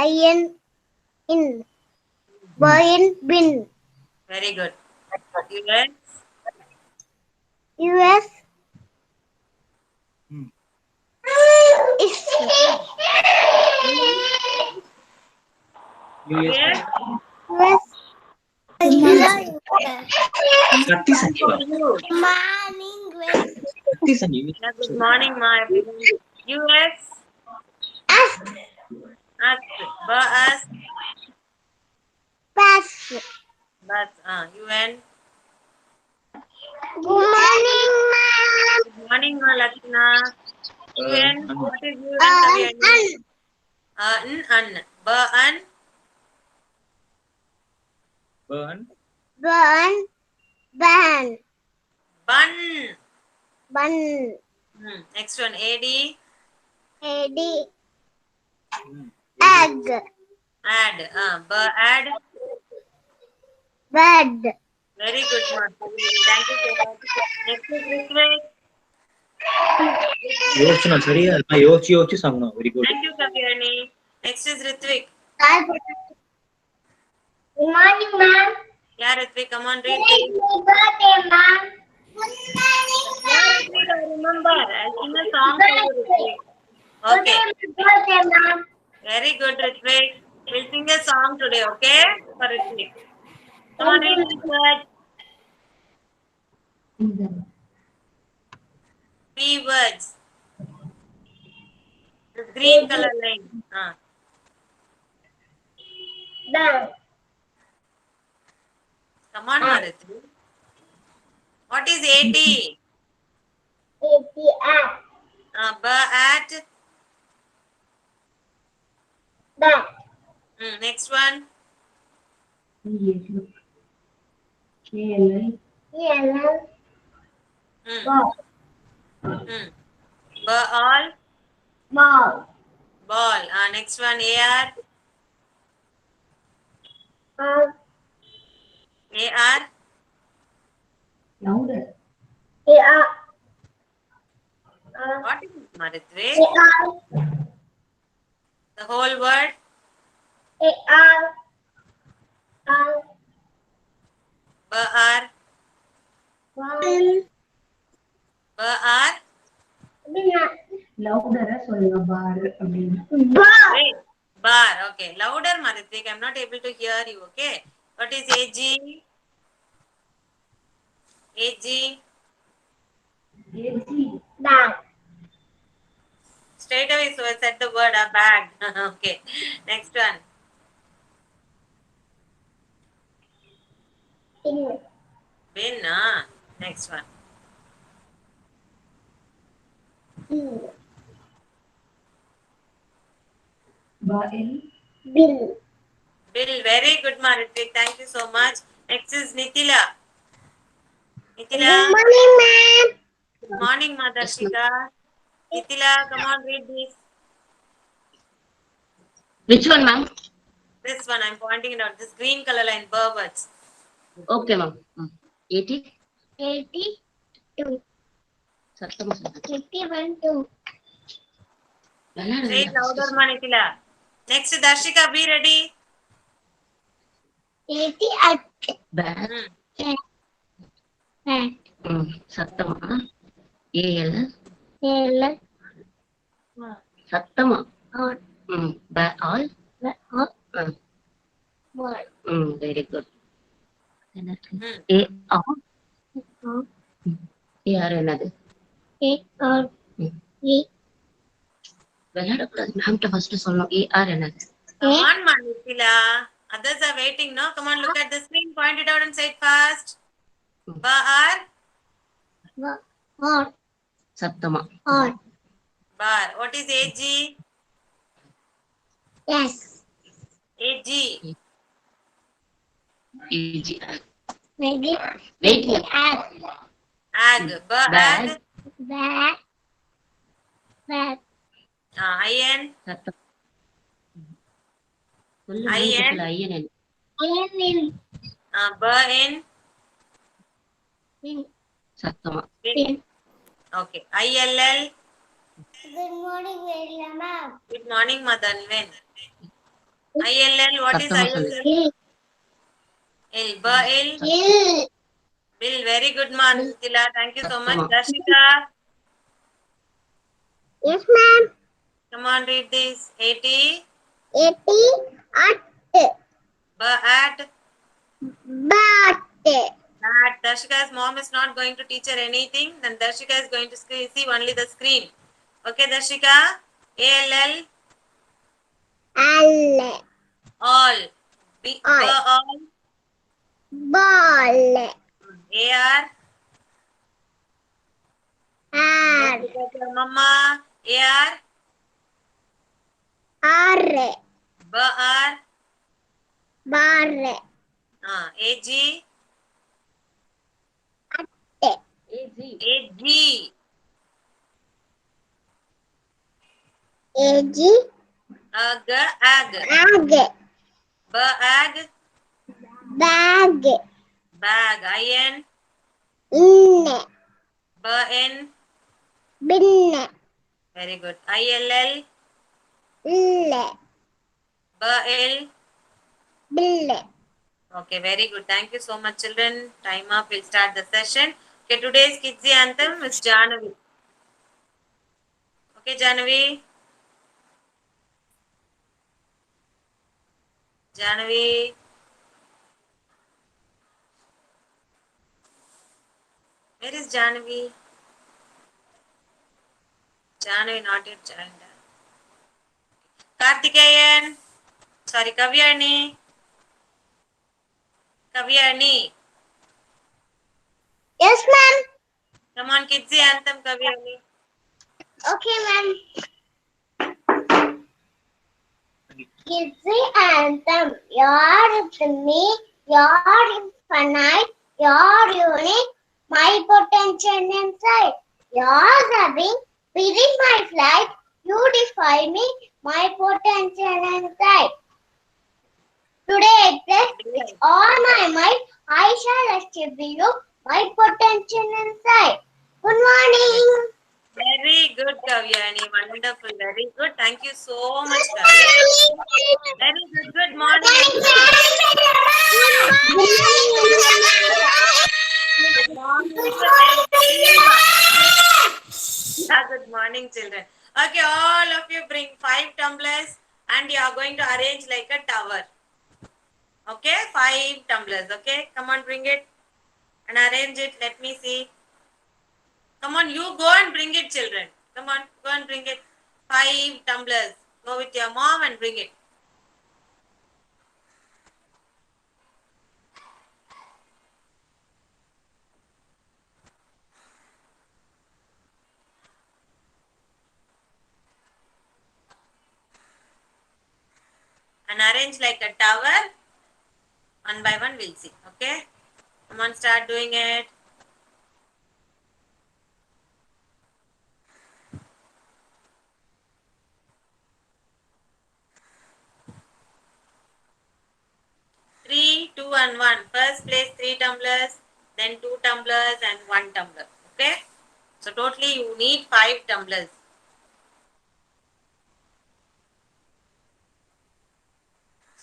in in bin bin Very good. US. US is US US. US Thirty Sanjeev. morning US 30 Sanjeev. Yeah, good morning, ma everyone. US. ask Ask. Bus. pass Bus. UN. good morning ma'am Good morning, ma Lakshna. UN. What is UN, an Kavyani? An. An. Burn. ban ban Bun. bun Next one. AD. ad egg Add. Add. bed Very good, ma. Thank you so much. Next is Ritvik. யோசிச்சு சரியா நான் யோசிச்சு சொன்னோம். Very good. Thank you, Kavyani. Next is Ritvik. good morning ma'am Yeah, Ritvik, come on, read. happy birthday ma'am Yeah, Ritvik, I remember. I'll sing a song for you, Ritvik. Okay. happy birthday ma'am Very good, Ritvik. We'll sing a song today, okay? For Ritvik. Come on, read this word. 3 words. The green color line. bang Come on, Ritvik. What is 80? ATM At. bang Next one. yellow Ball. ball Ball. Next one. AR. AR. louder What is it, Ritvik? The whole word. BR. BR. louder சொல்லுங்க bar அப்படினு Wait. Bar. Okay. Louder, Ritvik. I'm not able to hear you. Okay. What is AG? AG. bag Straight away, so I said the word a bag. Okay. Next one. Bin. Next one. bill Bill. Very good, Ritvik. Thank you so much. Next is Nitila. Nitila. good morning ma'am Good morning, Madarshika. Nitila, come on, read this. Which one, ma'am? This one, I'm pointing it out. This green color line, words. Okay, ma'am. 80. 82 சத்தமா சொல்லுங்க. 51 Say it louder, Nitila. Next, Darshika, be ready. 88 Bag. சத்தமா. AL. சத்தமா. All. Very good. AR. AR என்னது? விளையாடக்கூடாது மேம்கிட்ட first சொல்லணும். AR என்னது? Come on, Nitila. Others are waiting, no? Come on, look at the screen, point it out and say it fast. Bar. சத்தமா. Bar. What is AG? yes AG. AG. maybe Wait. Ag. Bag. bag IN. சத்தம். சொல்லு IN. IN. In. சத்தமா. Okay. ILL. good morning Veria ma'am Good morning, Madanven. ILL, what is Sattama ILL? Kill. L. Ba'il. Kill. Bill, very good, Mithila. Thank you so much. Sattama. Darshika, Yes, ma'am. come on, read this. 80. 80 at Ba'at. bat. That Darshika's mom is not going to teach her anything. Then Darshika is going to see only the screen. Okay, Darshika. ALL. All. All. B. All. All. Ball. AR. R. Look at your mama. AR. R. BR. Bar. AG. AG. AG. AG. Ag. Ag. Ag. Bag. Bag. Bag. IN. In. BN. Bin. Very good. ILL. L. BL. Bill. Okay, very good. Thank you so much, children. Time up. We'll start the session. Okay, today's Kids Anthem is Jahnavi. Okay, Jahnavi. Jahnavi. Where is Jahnavi? Jahnavi not yet joined. Karthikeyan. Sorry, Kavyani. Kavyani. Yes, ma'am. Come on, Kids Anthem, Kavyani. Okay, ma'am. Kids anthem. You're with me. You're infinite. You're unique. My potential inside. You're having. Within my flight. You defy me. My potential inside. Today I press with all my might. I shall achieve you. My potential inside. Good morning. Very good, Kavyani. Wonderful. Very good. Thank you so much, Kavyani. Very good. Good morning. Good morning to everyone. Yeah, good morning, children. Okay, all of you bring 5 tumblers and you are going to arrange like a tower. Okay, 5 tumblers. Okay, come on, bring it and arrange it. Let me see. Come on, you go and bring it, children. Come on, go and bring it. 5 tumblers. Go with your mom and bring it. And arrange like a tower. One by one, we'll see. Okay? Come on, start doing it. Three, 2, and 1. First place 3 tumblers, then 2 tumblers and 1 tumbler. Okay? So totally you need 5 tumblers.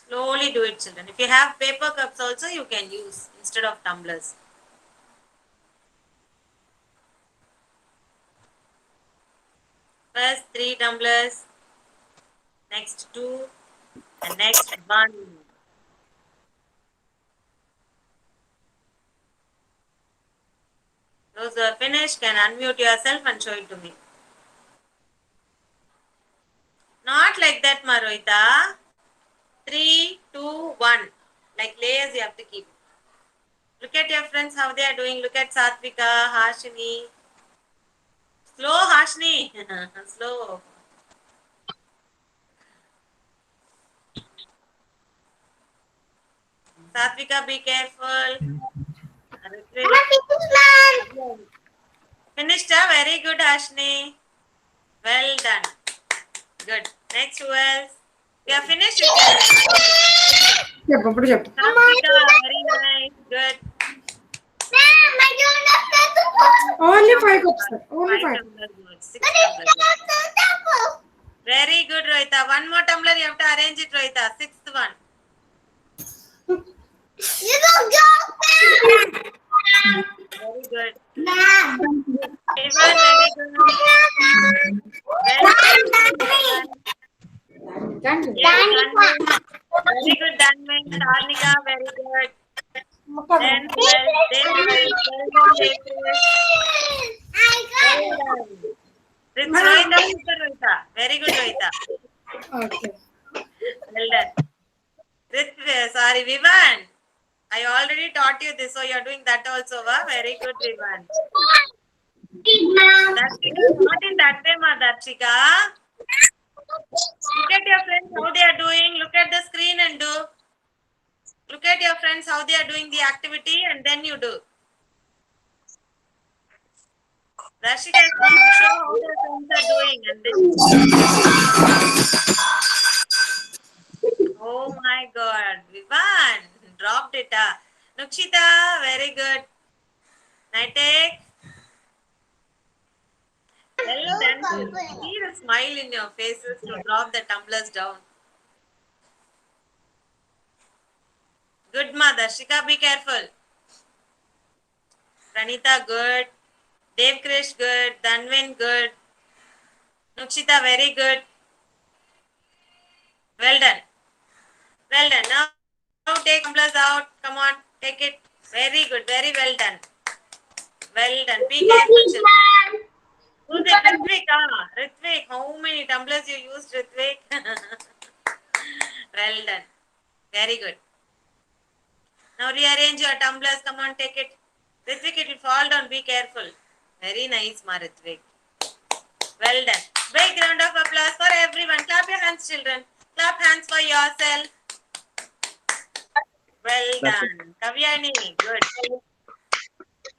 Slowly do it, children. If you have paper cups also, you can use instead of tumblers. First 3 tumblers, next 2, and next 1. Those who are finished can unmute yourself and show it to me. Not like that, Maroita. 3, 2, 1. Like layers you have to keep. Look at your friends how they are doing. Look at Satvika, Harshini. Slow, Harshini. Slow. Satvika, be careful. Finished, very good, Harshini. Well done. Good. Next, who else? We are finished. Satvika, very nice. Good. Only 5 cups, sir. Only 5. 6 tumblers. Very good, Rohita. One more tumbler, you have to arrange it, Rohita. Sixth one. You don't go Very good. back. Ivan, very good. Well done. Yes, Danvin. Very good, Danvin. Sarnika, very good. Then, well, Devkrish, well done, Devkrish. Well done. It's Rohita, super Rohita. Very good, Rohita. Okay. Well done. Sorry, Vivan. I already taught you this, so you're doing that also, va? Very good, Vivan. Darshika, not in that way, ma, Darshika. Look at your friends how they are doing. Look at the screen and do. Look at your friends how they are doing the activity and then you do. Darshika, show how their friends are doing and then. Oh my God, Vivan dropped it. Nukshita, very good. Naitek. Well done. See the smile in your faces to drop the tumblers down. Good, ma. Darshika, be careful. Pranita, good. Devkrish, good. Danvin, good. Nukshita, very good. Well done. Well done. Now take tumblers out. Come on, take it. Very good. Very well done. Well done. Be careful, children. Who's it? Ritvik. Ritvik. How many tumblers you used, Ritvik? Well done. Very good. Now rearrange your tumblers. Come on, take it. Ritvik, it will fall down. Be careful. Very nice, ma, Ritvik. Well done. Big round of applause for everyone. Clap your hands, children. Clap hands for yourself. Well done. Kavyani, good.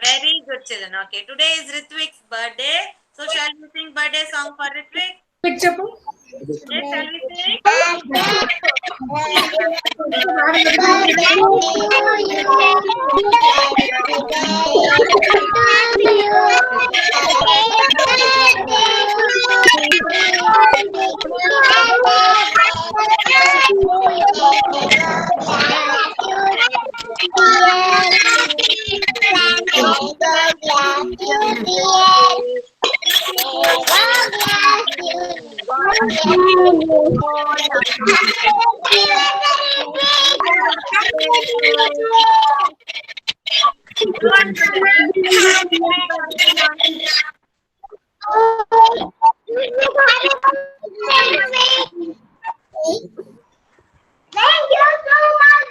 Very good, children. Okay, today is Ritvik's birthday. So shall we sing birthday song for Ritvik? Yes, shall we sing? Thank you so much,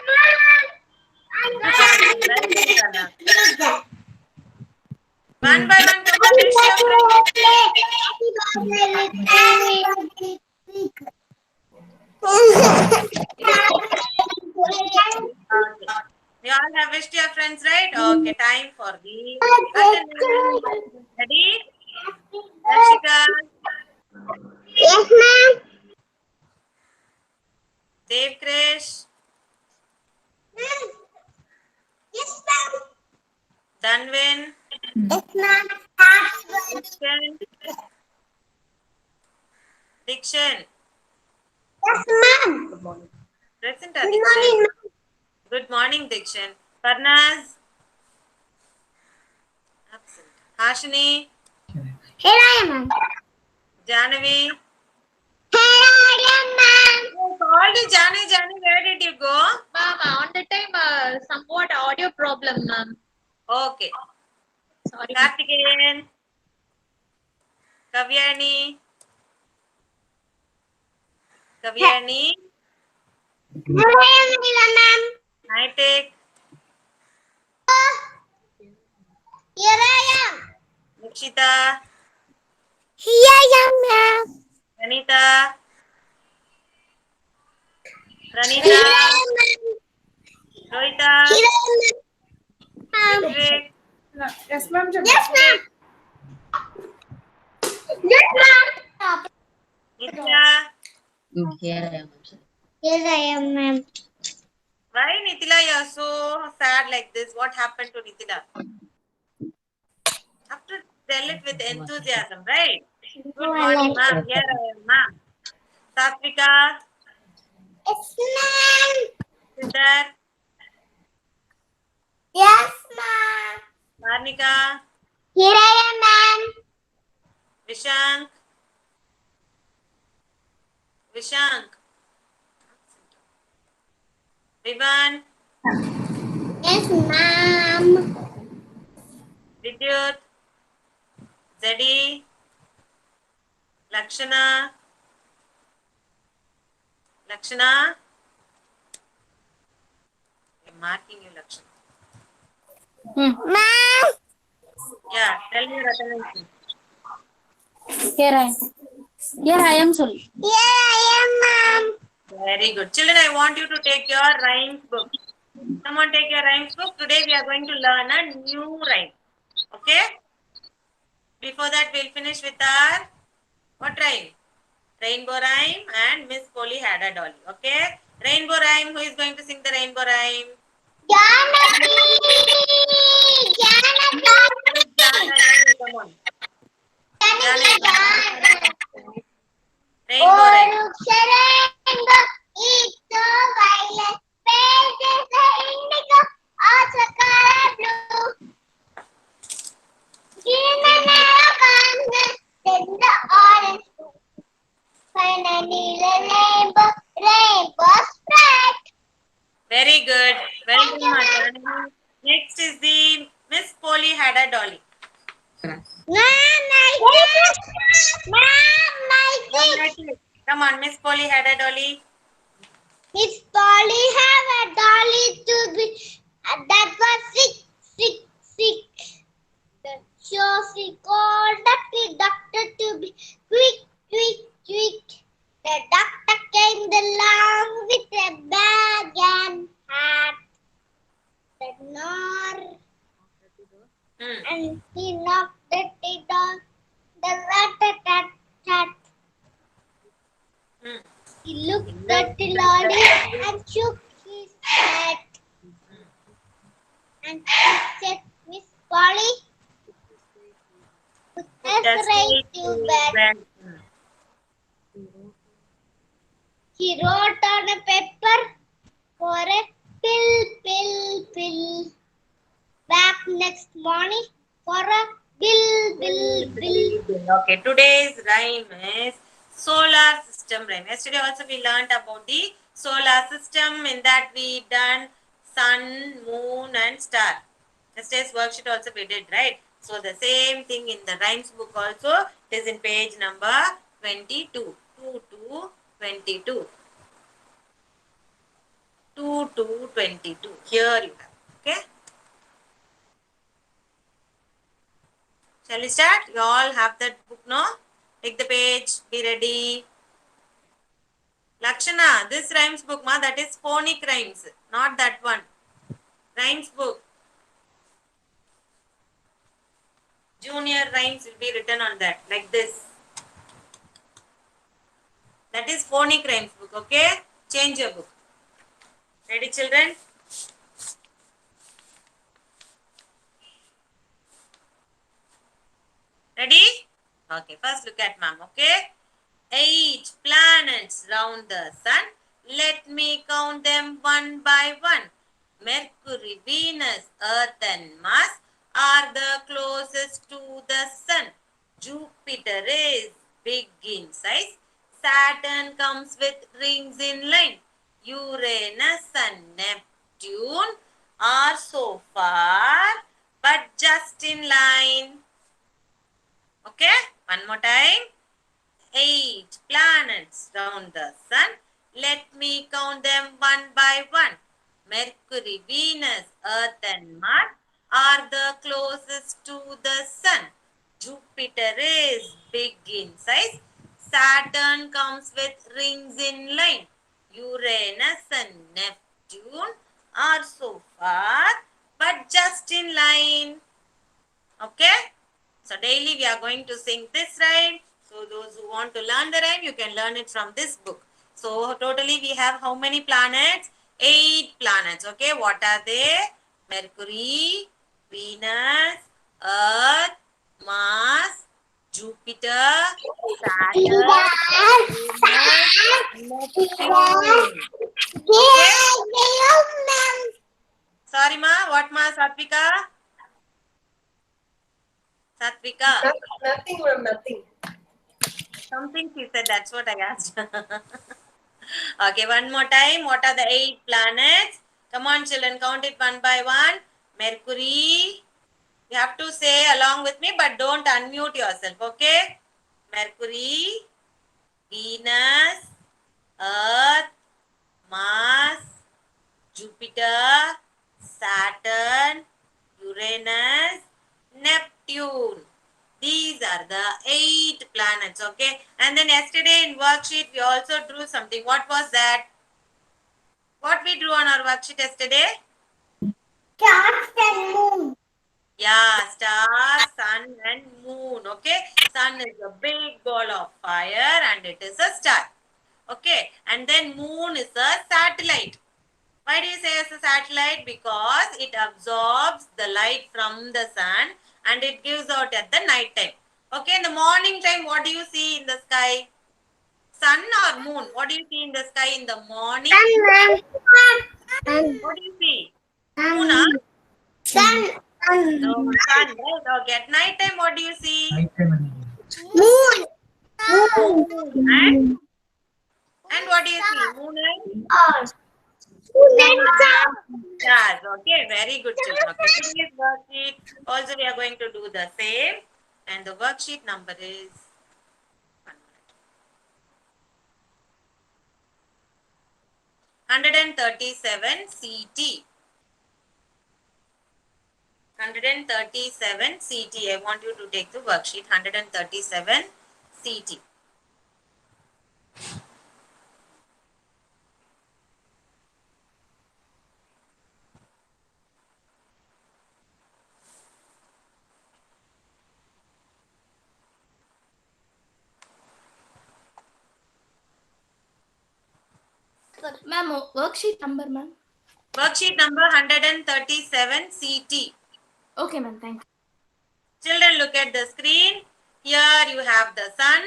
One by one, come on, wish your friends. Okay. You all have wished your friends, right? Okay, time for the attendance. Ready? Darshika, Yes, ma'am. Devkrish, Yes, ma'am. Danvin, Yes, ma'am. Dikshan, Dikshan. Yes, ma'am. Present, Good Dikshan. morning, Good morning, Dikshan. Parnaz, absent. Hashini, here I am, ma'am. Janavi. Here I am, ma'am. Oh, called you, Jani, where did you go? Ma'am, on the time, somewhat audio problem, ma'am. Okay. Sorry. Kartikeyan, Kavyani, Kavyani, Here I am, ma'am. Naitek, Here I am. Nikshita, Here I am, ma'am. Anita, Here Pranita, I am, ma'am. Rohita, Here I am, ma'am. Ritwik, Yes, ma'am. Yes, ma'am. Yes, ma'am. Nitya. Here I am. Here I am, ma'am. Why, Nitila, you're so sad like this? What happened to Nitila? Have to tell it with enthusiasm, right? Good morning, ma'am. Here I am, ma'am. Satvika, Yes, ma'am. Siddhar, Yes, ma'am. Varnika, Here I am, ma'am. Vishank, Vishank, Vivan, Yes, ma'am. Vidyut, Zedi, Lakshana, Lakshana. I'm marking you, Lakshana. Ma'am. Yeah, tell me your attendance. Here I am, sorry. Here I am, ma'am. Very good. Children, I want you to take your rhymes book. Someone take your rhymes book. Today we are going to learn a new rhyme. Okay? Before that, we'll finish with our what rhyme? Rainbow rhyme and Miss Polly had a dolly. Okay? Rainbow rhyme. Who is going to sing the rainbow rhyme? Janaki. Janaki. Janani, come on. Janaki. Janani. Rainbow Oh, rhyme. rainbow, it's so violet. Pale is the indigo, also color blue. Green and yellow comes, then the orange too. Finally, the rainbow, rainbow spread. Very good. Well Thank done, you, ma ma'am. Janani. Next is the Miss Polly had a dolly. Ma'am, my kiss. Ma'am, my kiss. Come on, Miss Polly had a dolly. Miss Polly have a dolly to be that was sick. So she called the doctor to be quick. The doctor came along with a bag and hat. The door and he knocked at the door. The rat. Hmm. He looked at the lorry and shook his head. And he said, Miss Polly, put us right to bed. He wrote on a paper for a pill. Back next morning for a bill. Okay, today's rhyme is solar system rhyme. Yesterday also we learned about the solar system. In that we done sun, moon and star. Yesterday's worksheet also we did, right? So the same thing in the rhymes book also. It is in page number 22. 2 to 22. 2 to 22. Here you have. Okay. Shall we start? You all have that book, no? Take the page. Be ready. Lakshana, this rhymes book, ma, that is phonic rhymes, not that one. Rhymes book. Junior rhymes will be written on that, like this. That is phonic rhymes book, okay? Change your book. Ready, children? Ready? Okay, first look at ma'am, okay? 8 planets round the sun. Let me count them one by one. Mercury, Venus, Earth and Mars are the closest to the sun. Jupiter is big in size. Saturn comes with rings in line. Uranus and Neptune are so far but just in line. Okay, one more time. 8 planets round the sun. Let me count them one by one. Mercury, Venus, Earth and Mars are the closest to the sun. Jupiter is big in size. Saturn comes with rings in line. Uranus and Neptune are so far but just in line. Okay? So daily we are going to sing this rhyme. So those who want to learn the rhyme, you can learn it from this book. So totally we have how many planets? 8 planets. Okay, what are they? Mercury, Venus, Earth, Mars, Jupiter, Saturn, Venus, Neptune. Okay? Sorry ma, what ma, Satvika? Satvika. Nothing, ma'am, nothing. Something she said, that's what I asked. Okay, one more time. What are the 8 planets? Come on, children, count it one by one. Mercury. You have to say along with me, but don't unmute yourself, okay? Mercury, Venus, Earth, Mars, Jupiter, Saturn, Uranus, Neptune. These are the 8 planets, okay? And then yesterday in worksheet, we also drew something. What was that? What we drew on our worksheet yesterday? Stars and moon. Yeah, star, sun and moon, okay? Sun is a big ball of fire and it is a star, okay? And then moon is a satellite. Why do you say it's a satellite? Because it absorbs the light from the sun and it gives out at the night time. Okay, in the morning time, what do you see in the sky? Sun or moon? What do you see in the sky in the morning? Sun. What do you see? Moon, huh? Sun. No, sun, right? Okay, at night time, what do you see? Moon. And what do you see? Moon and Stars. stars. Okay, very good children. Okay, so this worksheet also we are going to do the same. And the worksheet number is 137 CT. 137 CT. I want you to take the worksheet 137 CT. Ma'am, worksheet number, ma'am. Worksheet number 137 CT. Okay, ma'am. Thank you. Children, look at the screen. Here you have the sun.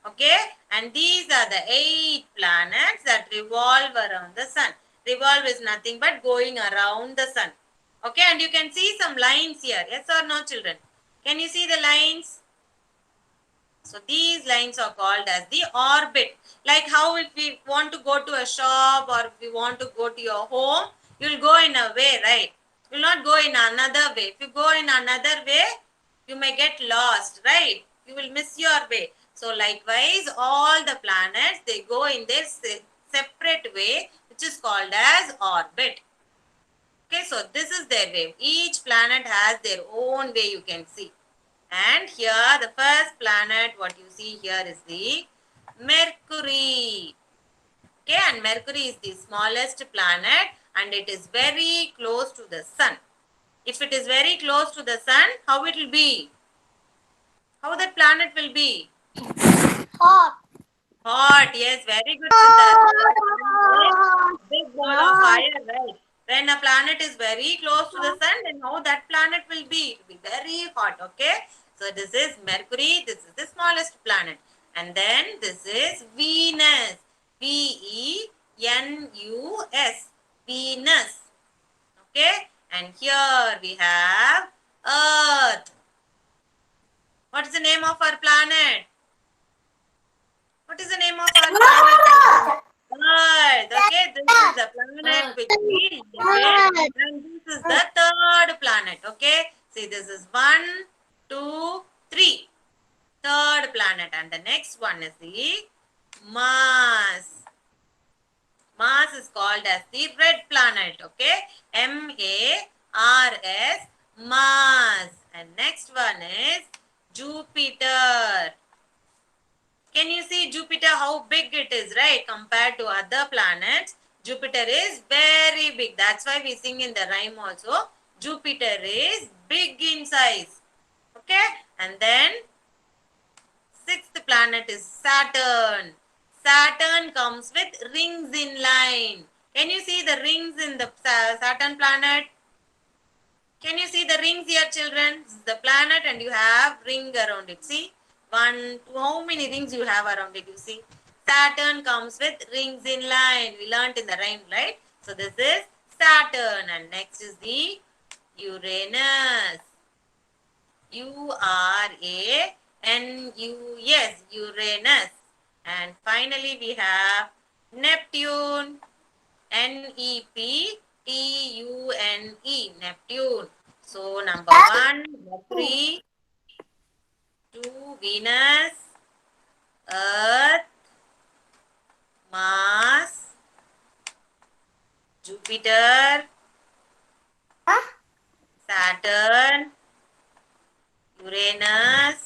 Okay, and these are the 8 planets that revolve around the sun. Revolve is nothing but going around the sun. Okay, and you can see some lines here. Yes or no, children? Can you see the lines? So these lines are called as the orbit. Like how if we want to go to a shop or if we want to go to your home, you will go in a way, right? You will not go in another way. If you go in another way, you may get lost, right? You will miss your way. So likewise, all the planets, they go in their separate way, which is called as orbit. Okay, so this is their way. Each planet has their own way, you can see. And here the first planet, what you see here is the Mercury. Okay, and Mercury is the smallest planet and it is very close to the sun. If it is very close to the sun, how it will be? How that planet will be? Hot. Hot, yes, very good, Siddharth. Big ball of fire, right? When a planet is very close to the sun, then how that planet will be? It will be very hot, okay? So this is Mercury, this is the smallest planet. And then this is Venus. V-E-N-U-S. Venus. Okay? And here we have Earth. What is the name of our planet? What is the name of our planet? Earth. Okay, this is the planet which we live in. And this is the third planet. Okay, see, this is 1, 2, 3. Third planet. And the next one is the Mars. Mars is called as the red planet. Okay, M-A-R-S, Mars. And next one is Jupiter. Can you see Jupiter, how big it is, right? Compared to other planets, Jupiter is very big. That's why we sing in the rhyme also. Jupiter is big in size. Okay? And then, 6th planet is Saturn. Saturn comes with rings in line. Can you see the rings in the Saturn planet? Can you see the rings here, children? This is the planet and you have ring around it. See? 1, 2. How many rings you have around it? You see, Saturn comes with rings in line. We learned in the rhyme, right? So this is Saturn, and next is the Uranus. Uranus, Uranus. And finally we have Neptune. Neptune. Neptune. So number 1, Mercury. 2, Venus. Earth. Mars. Jupiter. Saturn. Uranus.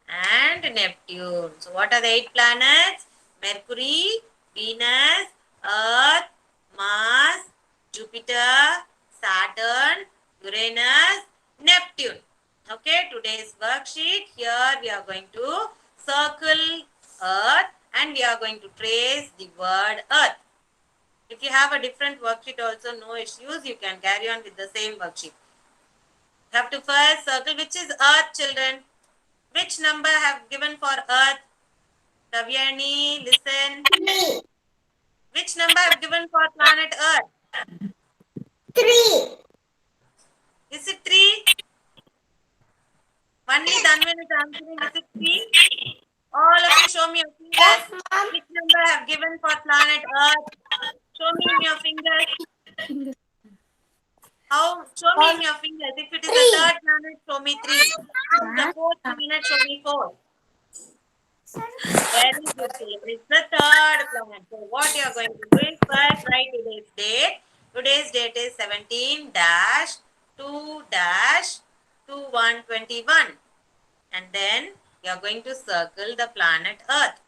And Neptune. So what are the 8 planets? Mercury, Venus, Earth, Mars, Jupiter, Saturn, Uranus, Neptune. Okay, today's worksheet. Here we are going to circle Earth and we are going to trace the word Earth. If you have a different worksheet also, no issues. You can carry on with the same worksheet. You have to first circle which is Earth, children. Which number have given for Earth? Kavyani, listen. 3. Which number have given for planet Earth? 3. Is it 3? Only Dhanvan is answering. Is it 3? All of you show me your fingers. Which number have given for planet Earth? Show me in your fingers. Show me in your fingers. If it is the third planet, show me 3. If it is the fourth planet, show me 4. Very good, children. It's the third planet. So what you are going to do is first write today's date. Today's date is 17-2-2121. And then you are going to circle the planet Earth.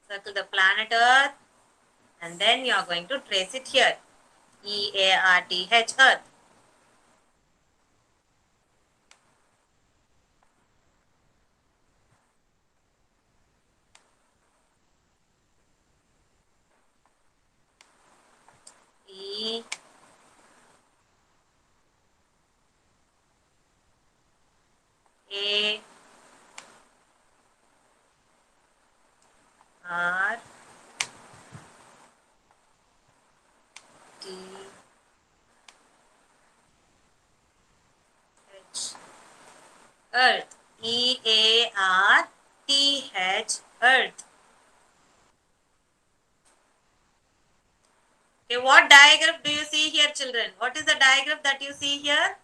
Circle the planet Earth. And then you are going to trace it here. EARTH, Earth. E A R T H Earth. EARTH, Earth. Okay, what diagram do you see here, children? What is the diagram that you see here?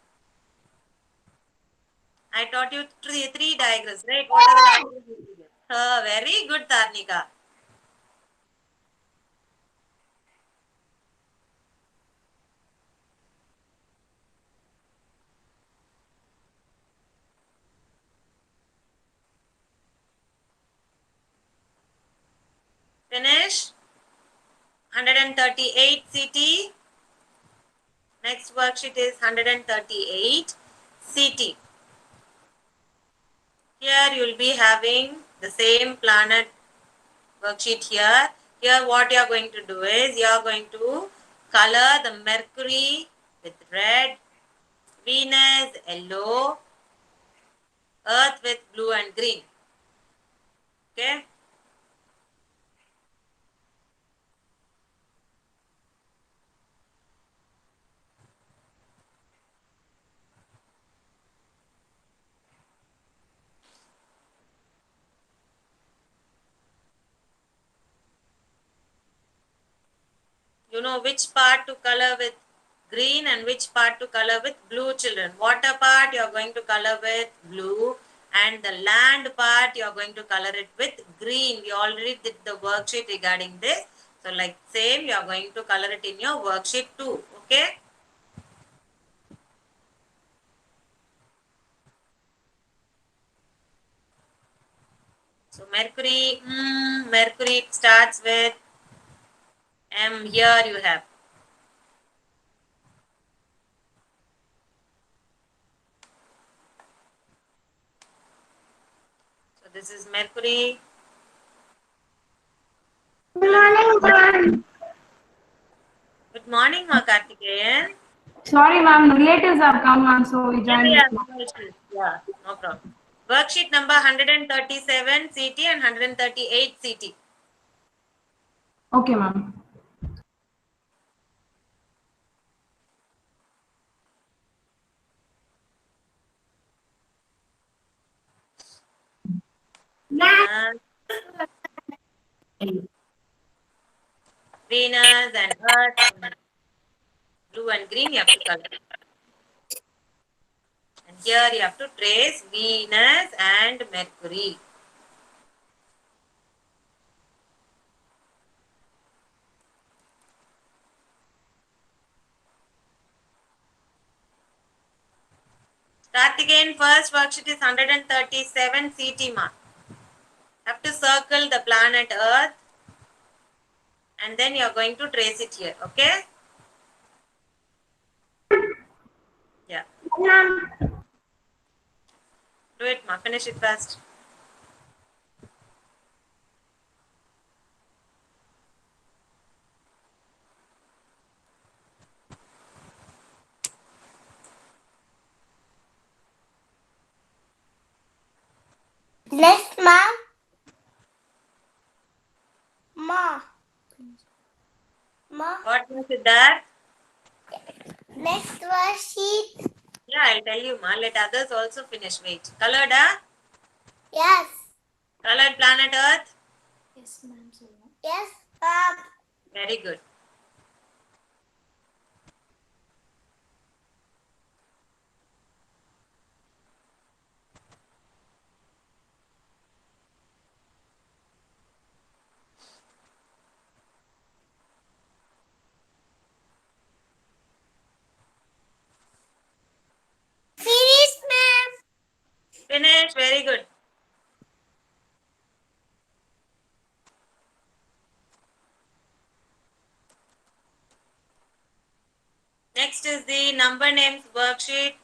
I taught you three diagrams, right? What are the diagrams you see here? Very good, Tarnika. Finish. 138 CT. Next worksheet is 138 CT. Here you will be having the same planet worksheet here. Here what you are going to do is you are going to color the Mercury with red, Venus yellow, Earth with blue and green. Okay. You know which part to color with green and which part to color with blue, children. Water part you are going to color with blue and the land part you are going to color it with green. We already did the worksheet regarding this. So like same you are going to color it in your worksheet too. Okay. So Mercury, Mercury starts with M. Here you have. So this is Mercury. Good morning, ma'am. Good morning, Ma Karthikeyan. Sorry, ma'am. Relatives have come, ma'am, so we joined. Yeah, no issues. Yeah, no problem. Worksheet number 137 CT and 138 CT. Okay, ma'am. Venus and Earth, blue and green, you have to color. And here you have to trace Venus and Mercury. Karthikeyan, first worksheet is 137 CT mark. Have to circle the planet Earth and then you are going to trace it here, okay? Yeah. Do it, ma. Finish it first. Next, ma'am. Ma. What was it that? Next worksheet. Yeah, I'll tell you, ma. Let others also finish. Wait. Colored, ah? Yes. Colored planet Earth? Yes, ma'am. So, Yes, ma'am. Very good. Finish, ma'am. Finish. Very good. Next is the number names worksheet.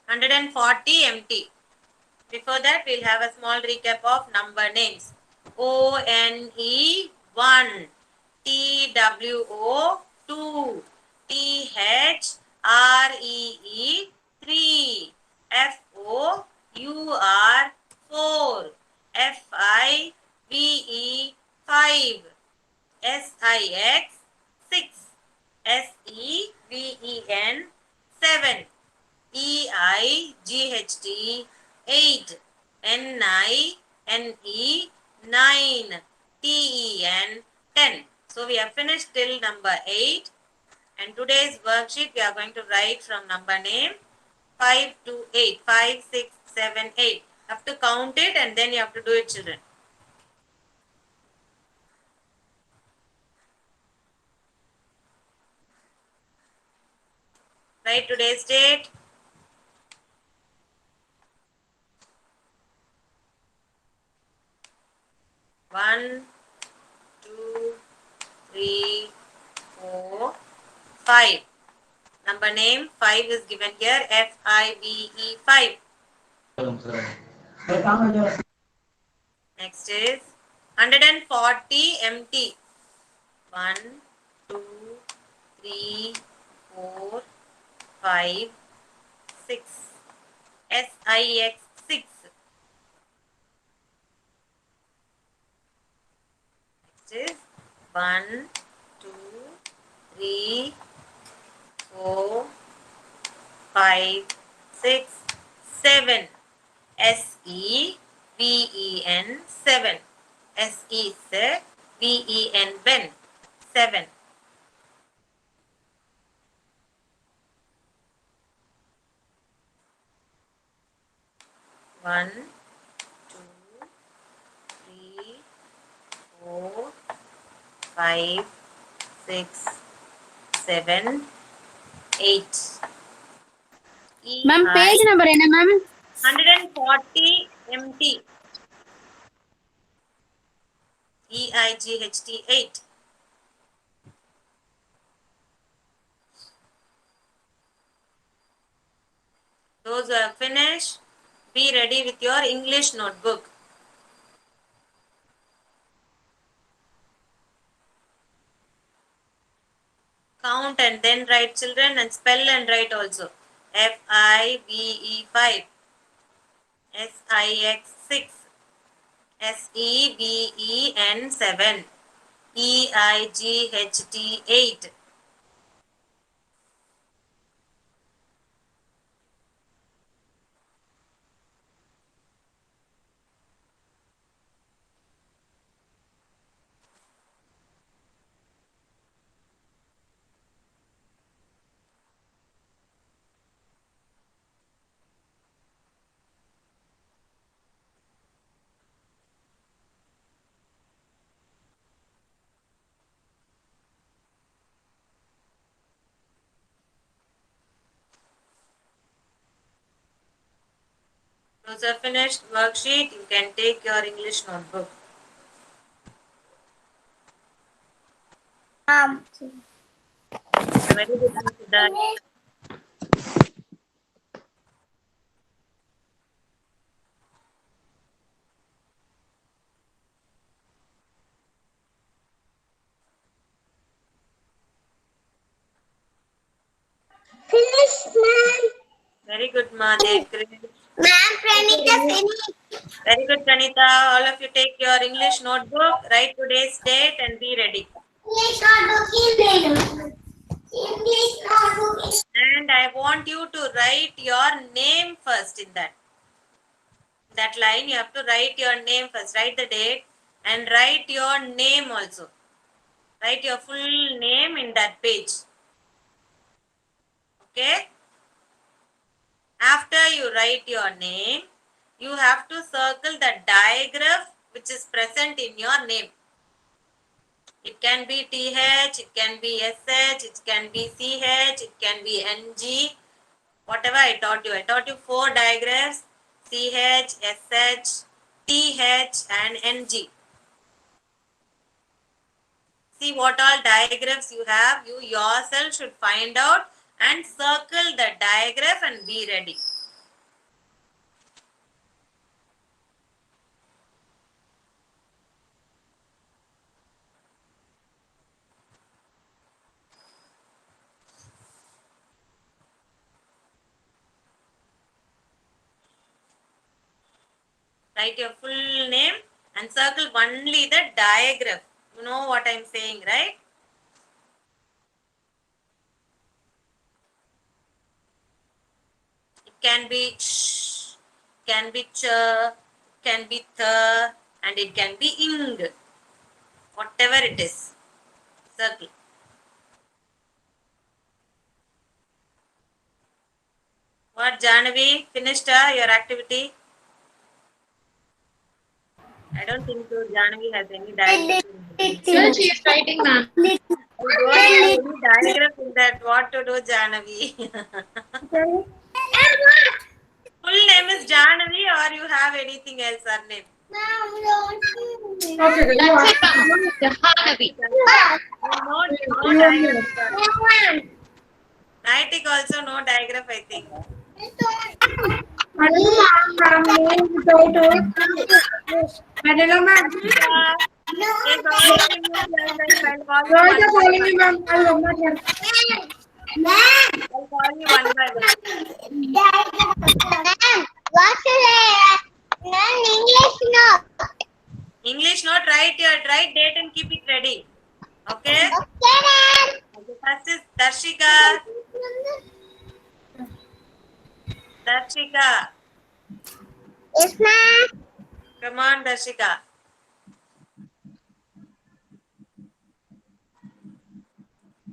(140) empty. Before that, we'll have a small recap of number names. ONE 1, TWO 2, THREE 3, FOUR 4, FIVE 5, SIX 6, SEVEN 7, EIGHT 8, NINE 9, TEN 10. So we have finished till number 8. And today's worksheet we are going to write from number name 5 to 8. 5, 6, 7, 8. Have to count it and then you have to do it, children. Write today's date. One, 2, 3, 4, 5. Number name 5 is given here. FIVE 5. Next is 140 empty. 1, 2, 3, 4, 5, 6. SIX 6. Next is 1, 2, 3, 4, 5, 6, 7. SEVEN 7. SEVEN Ben 7. One, 2, 3, 4, 5, 6, 7, 8. Ma'am, page number என்ன ma'am? 140 empty. EIGHT 8. Those who have finished, be ready with your English notebook. count and then write, children, and spell and write also. FIVE 5, SIX 6, SEVEN 7, EIGHT 8. Those are finished worksheet. You can take your English notebook. Very good, Siddharth. Finish, ma'am. Very good, Madev. Ma'am, Pranita finished. Very good, Pranita. All of you take your English notebook, write today's date, and be ready. English notebook. English notebook. And I want you to write your name first in that line. You have to write your name first. Write the date and write your name also. Write your full name in that page. Okay? After you write your name, you have to circle the digraph which is present in your name. It can be TH, it can be SH, it can be CH, it can be NG. Whatever I taught you. I taught you 4 digraphs: CH, SH, TH and NG. See what all digraphs you have. You yourself should find out and circle the digraph and be ready. Write your full name and circle only the digraph. You know what I am saying, right? It can be sh, can be ch, can be th, and it can be ing. Whatever it is. Circle. What, Janavi? Finished your activity? I don't think so. Janavi has any diagram. Sir, she is writing, ma'am. You don't have any diagram in that. What to do, Janavi? Full name is Janavi, or you have anything else surname? That's it, ma'am. Jahanavi. No diagram. Nightic also no diagram, I think. I'll call you one by one. What's the English note? English note, write date and keep it ready. Okay? Okay, Okay, first is Darshika. Darshika. yes, ma'am. Come on, Darshika.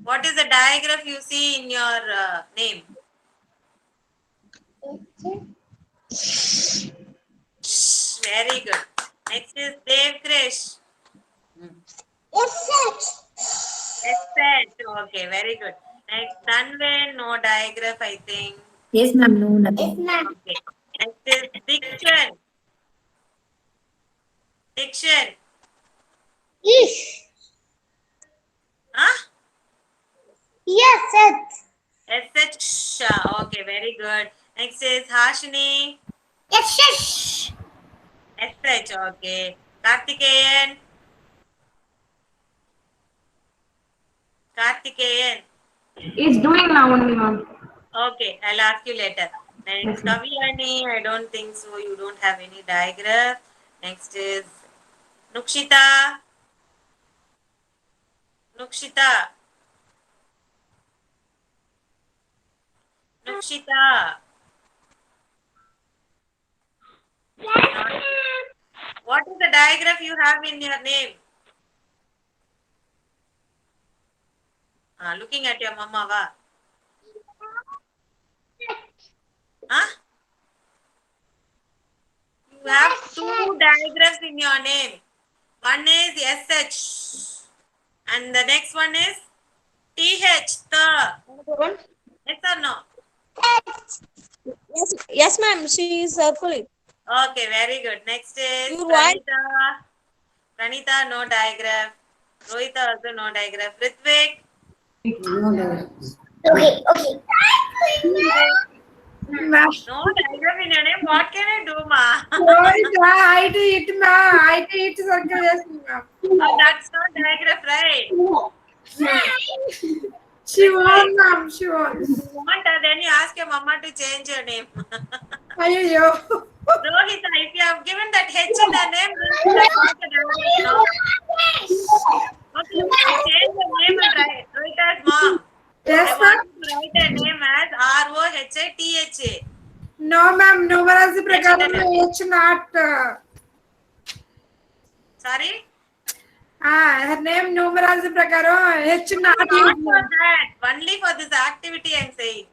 What is the diagram you see in your name? Very good. Next is Dev Krish. Yes, Okay, very good. Next, Tanve, no diagram, I think. Yes, ma'am. No, nothing. ma'am. Okay. Next is Dikshan. Dikshan. Yes. Huh? Yes, SH. Okay, very good. Next is Hashini. yes. SH. Okay. Kartikeyan. Kartikeyan. It's doing now only, ma'am. Okay, I'll ask you later. Next, Kavyani, I don't think so. You don't have any diagram. Next is Nukshita. Nukshita. Nukshita. What is the diagram you have in your name? Looking at your mama, va? Huh? You have two diagrams in your name. One is SH and the next one is TH. Yes or no? Yes, ma'am. She is circling. Okay, very good. Next is You want- Pranita. Pranita, no diagram. Rohita also no diagram. Ritvik. Okay, okay. No diagram in your name. What can I do, ma? I to it, ma'am. I to it circle, yes, ma'am. That's not diagram, right? She won, ma'am. She won. You want then you ask your mama to change your name. Ayyo. Rohita, if you have given that H in the name, then that's not a diagram, no? Okay, you change the name and write Rohita's mom. Yes, I ma'am. want you to write a name as ROHATHA. No, ma'am. Numerasi prakaram H not. Sorry? Her name numerasi prakaram H not. Not for that. Only for this activity I'm saying.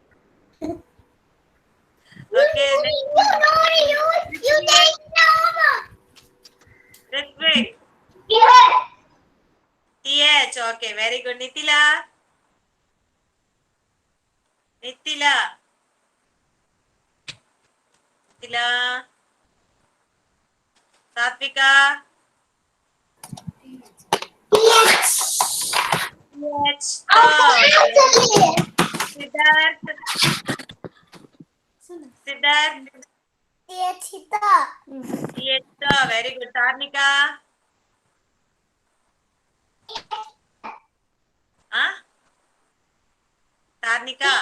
Okay, next. Ritvik. TH. Okay, very good. Nitila. Nitila. Nitila. Satvika. TH. Siddharth. Siddharth. TH. Very good. Tarnika. Huh? Tarnika.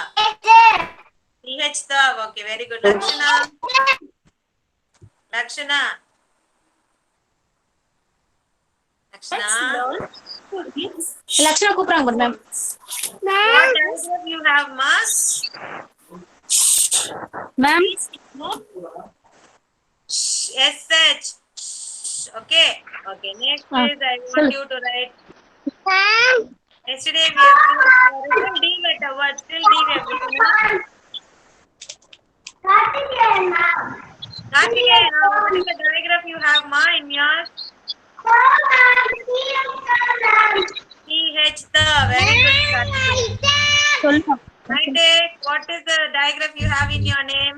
TH. Okay, very good. Lakshana. Lakshana. Lakshana. Lakshana கூப்பிடுறாங்க ma'am. What diagram you have, ma? Ma'am, SH. Okay. Okay. Next is I want you to write. Yesterday we have written D letter word. Still D we have written. Kartikeya, what is the diagram you have, ma, in yours? TH. Very good, Kartikeya. Right, what is the diagram you have in your name?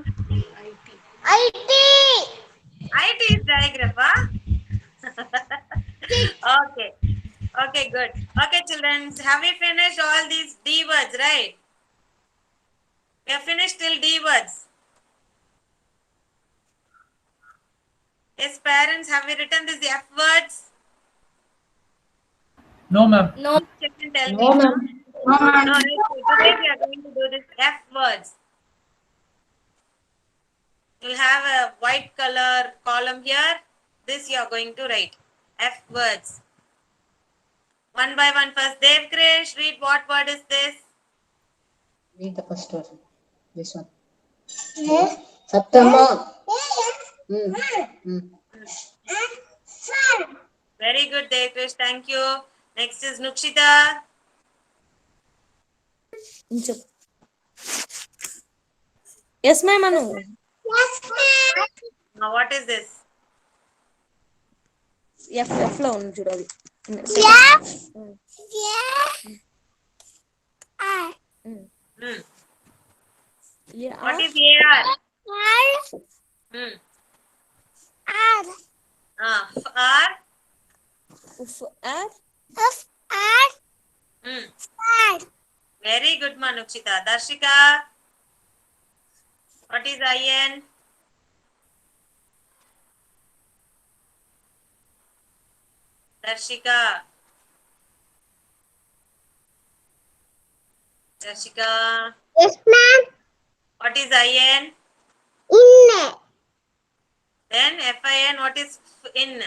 IT is diagram, huh? Okay. Okay, good. Okay, children, have we finished all these D words, right? We have finished till D words. Yes, parents, have we written these F words? No, ma'am. No. Check and tell No, me. ma'am. No, right. Today we are going to do this F words. You'll have a white color column here. This you are going to write. F words. One by one first. Dev Krish, read what word is this? Read the first one. This one. September. Very good, Dev Krish. Thank you. Next is Nukshita. Yes, ma'am. Anu. Now what is this? F లో ఉంది చూడాలి. What is AR? R. Very good, Manukshita. Darshika. What is IN? Darshika. Jessica. Yes, ma'am. What is IN? In. Then FIN. What is in?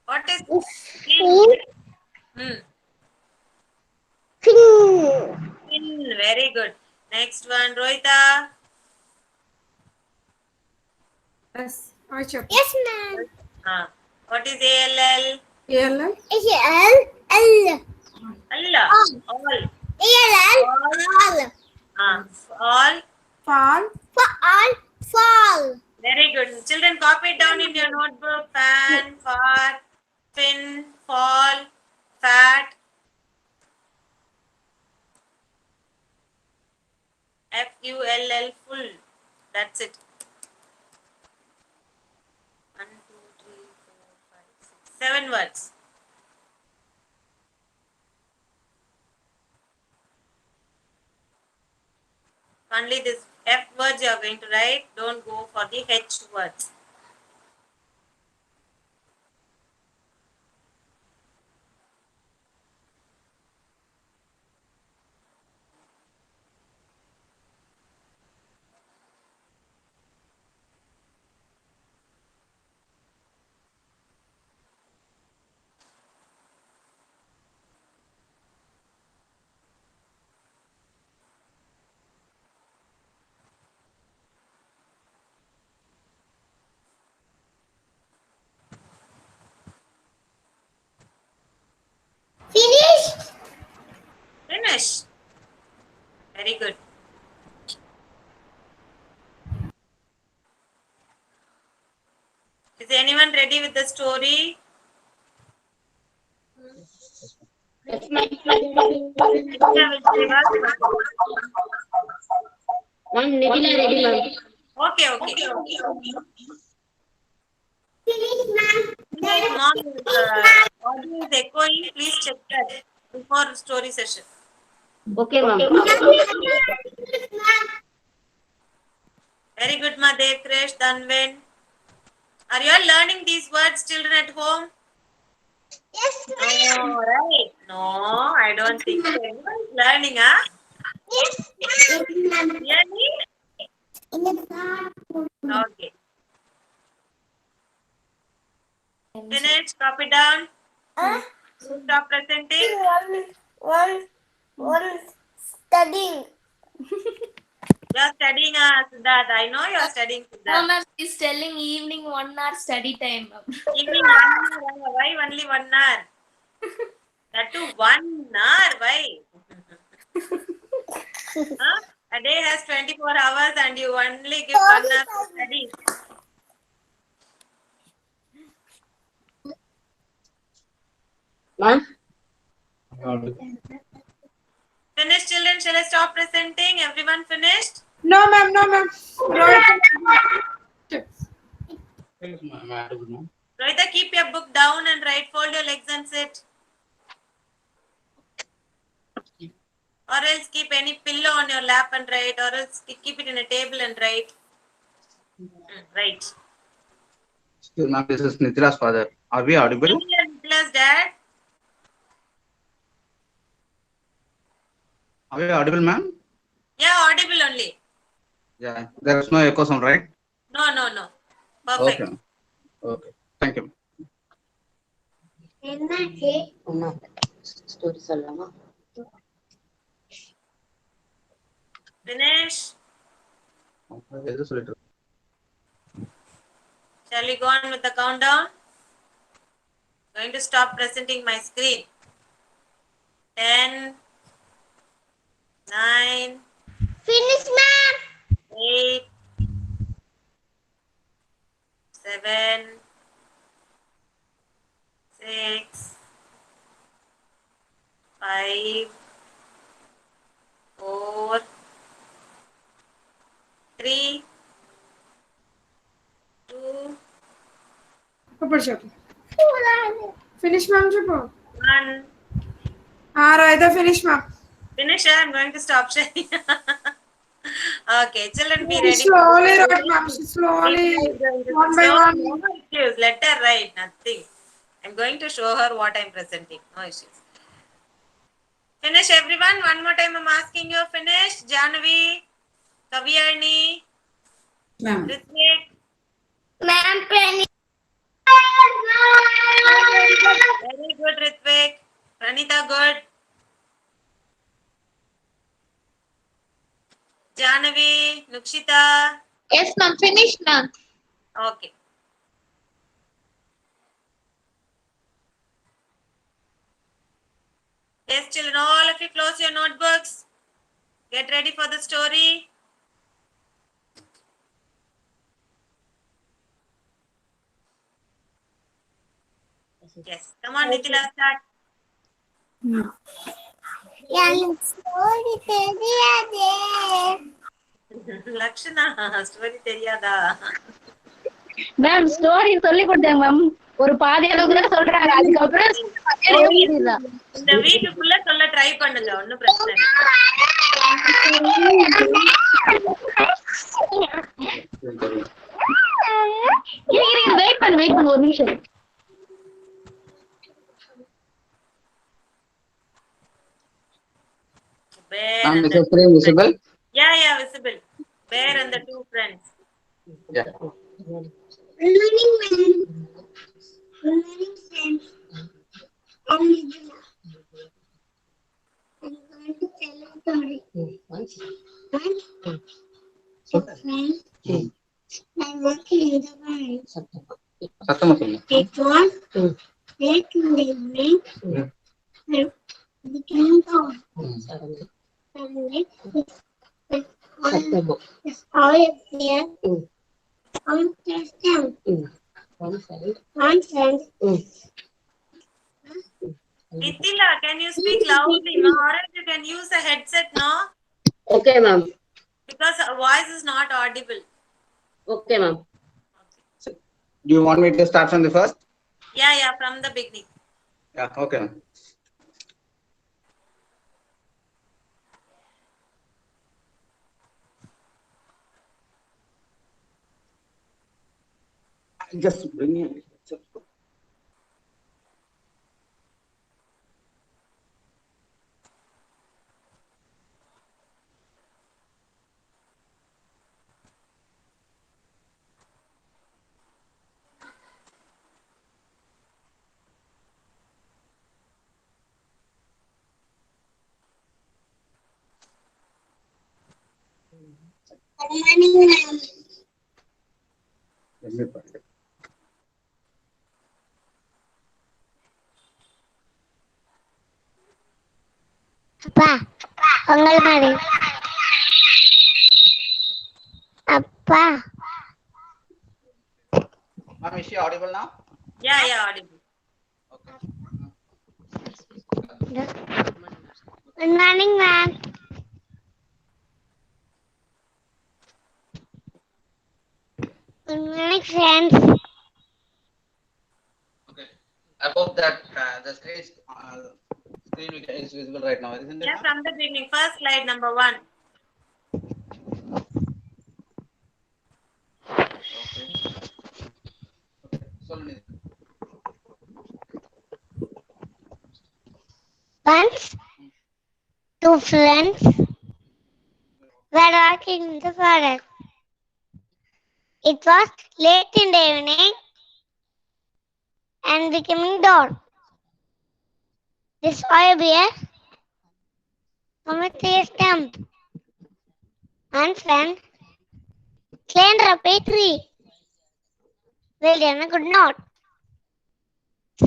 What is In. Hmm. Fin. In. Very good. Next one, Rohita. Yes. Acha. Yes, ma'am. What is ALL? ALL. L. L. Allah. All. L. All. All. Fall. Fall. Fall. Very good. Children, copy it down in your notebook. Fan, far, fin, fall, fat. FULL, full. That's it. 1, 2, 3, 4, 5, 6, 7 words. Only this F words you are going to write. Don't go for the H words. Finish. Finish. Very good. Is anyone ready with the story? Okay. Finish, ma'am. Mom, audio is echoing. Please check that before story session. Okay, ma'am. Very good, Madev, Krish, Danvin. Are you all learning these words, children, at home? Yes, ma'am. No, right? No, I don't think so. Everyone is learning, huh? Yes, ma'am. Really? Yes, Okay. Finish, copy down. Stop presenting. One studying. You are studying, Siddharth. I know you are studying, No, Siddharth. ma'am, she's telling evening 1 hour study time, ma'am. Evening 1 hour. Why only 1 hour? That too 1 hour. Why? Huh? A day has 24 hours and you only give 1 hour to study. Ma'am. Finished, children? Shall I stop presenting? Everyone finished? No, ma'am. No, ma'am. Rohita, keep your book down and write. Fold your legs and sit. Or else keep any pillow on your lap and write. Or else keep it in a table and write. Right. Excuse ma'am, this is Nithila's father. Are we audible? Nithila's dad? Are we audible, ma'am? Yeah, audible only. Yeah, there is no echo sound, right? No. Perfect. Okay. Okay. Thank you. Story சொல்லலாமா? Finish. எது சொல்லிட்டு இருக்கு? Shall we go on with the countdown? Going to stop presenting my screen. 10, 9, Finish, ma'am. 8, 7, 6, 5, 4, 3, 2, Finish, ma'am. 1. Right, finish, ma'am. Finish. I'm going to stop sharing. Okay, children, be ready. Slowly write, ma'am. Slowly. One by one. No excuse. Let her write. Nothing. I'm going to show her what I'm presenting. No issues. Finish everyone. One more time I'm asking you. Finish. Janavi, Kavyani, Ma'am. Ritvik. Ma'am, Pranita. Very good, Ritvik. Pranita, good. Janavi, Nukshita. Yes, ma'am. Finished, ma'am. Okay. Yes, children, all of you close your notebooks. Get ready for the story. Yes, come on, Nitila, start. எனக்கு story தெரியாதே. Lakshana, story தெரியாதா? Ma'am story சொல்லி கொடுத்தாங்க ma'am. ஒரு பாதி அளவுக்கு தான் சொல்றாங்க. அதுக்கப்புறம் புரியல. இந்த வீட்டுக்குள்ள சொல்ல ட்ரை பண்ணுங்க, ஒண்ணும் பிரச்சனை இல்லை. வெயிட் பண்ணு ஒரு நிமிஷம். Bear Ma'am, and is the the screen visible? yeah, visible. Bear and the two friends. Yeah. Good morning, ma'am. Good morning, friends. I'm Nidula. I'm going to tell a story. Once, a friend was walking in the forest. சத்தமா சொல்லுங்க. It was late in the evening. It became dark. Suddenly, all appeared on the stem. One friend. Nitila, can you speak loudly? No, or else you can use a headset, no? Okay, ma'am. Because her voice is not audible. Okay, ma'am. Do you want me to start from the first? Yeah, from the beginning. Yeah, okay. Ma'am. Just bring it. Good morning, ma'am. அப்பா பொங்கல் மாதிரி அப்பா Ma'am, is she audible now? Yeah, audible. Okay. Good morning, ma'am. Good morning, friends. Okay. I hope that the screen is visible right now, isn't it? Yeah, from the beginning. First slide, number 1. Okay. Solid. Once, two friends were walking in the forest. It was late in the evening and becoming dark. They saw a bear from a tree stump. One friend climbed up a tree. William could not.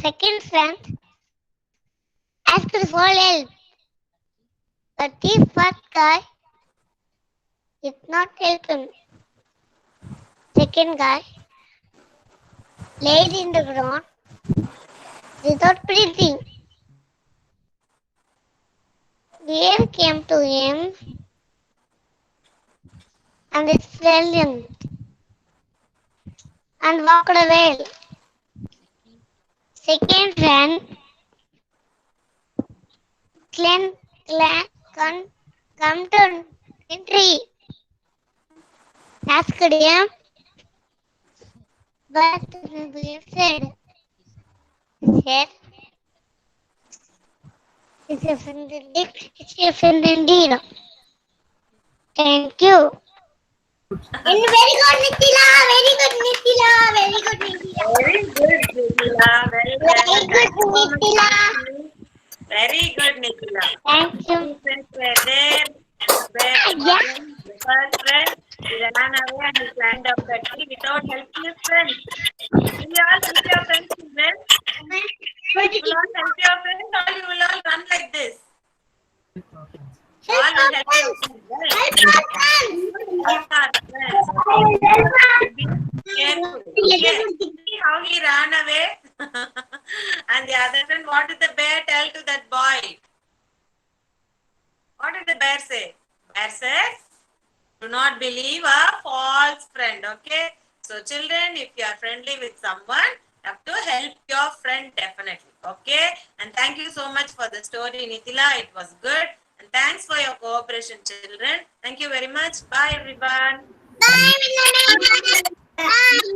Second friend asked for help. But the first guy did not help him. Second guy laid in the ground without breathing. Bear came to him and it fell in and walked away. Second friend come to the tree. Asked him, but the bear said, Yes. It's your friend indeed. It's your friend indeed. Thank you. And very good, Nitila. Very good, Nitila. Very good, Nitila. Very good, Nitila. Well done. Very good, Nitila. Very good, Nitila. Thank you. Friends were there. Yeah. The first friend, he ran away and he climbed up the tree without helping his friends. Will you all help your friends, children? You will all help your friends, or you will all run like this? All will help your friends, right? Help our friends. Be careful. Okay. See how he ran away? And the other friend, what did the bear tell to that boy? What did the bear say? Bear says, do not believe a false friend. Okay. So children, if you are friendly with someone, you have to help your friend definitely. Okay. And thank you so much for the story, Nitila. It was good. And thanks for your cooperation, children. Thank you very much. Bye, everyone. Bye, Nitila. Bye.